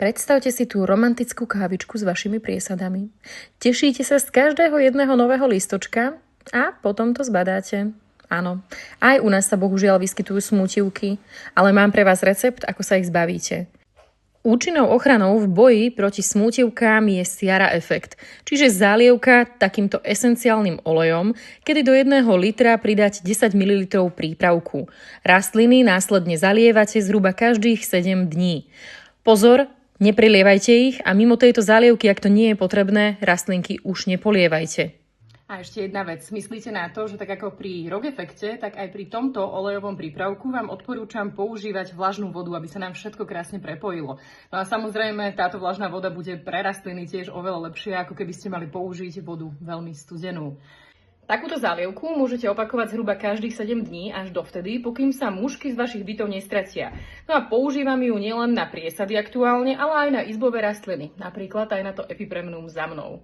Predstavte si tú romantickú kávičku s vašimi priesadami. Tešíte sa z každého jedného nového listočka a potom to zbadáte. Áno, aj u nás sa bohužiaľ vyskytujú smutivky, ale mám pre vás recept, ako sa ich zbavíte. Účinnou ochranou v boji proti smútivkám je Ciara efekt, čiže zálievka takýmto esenciálnym olejom, kedy do 1 litra pridať 10 ml prípravku. Rastliny následne zalievate zhruba každých 7 dní. Pozor, neprilievajte ich a mimo tejto zálievky, ak to nie je potrebné, rastlinky už nepolievajte. A ešte jedna vec. Myslíte na to, že tak ako pri Rog efekte, tak aj pri tomto olejovom prípravku vám odporúčam používať vlažnú vodu, aby sa nám všetko krásne prepojilo. No a samozrejme, táto vlažná voda bude pre rastliny tiež oveľa lepšia, ako keby ste mali použiť vodu veľmi studenú. Takúto zálievku môžete opakovať zhruba každých 7 dní až dovtedy, pokým sa mušky z vašich bytov nestratia. No a používam ju nielen na priesady aktuálne, ale aj na izbové rastliny, napríklad aj na to epipremnum za mnou.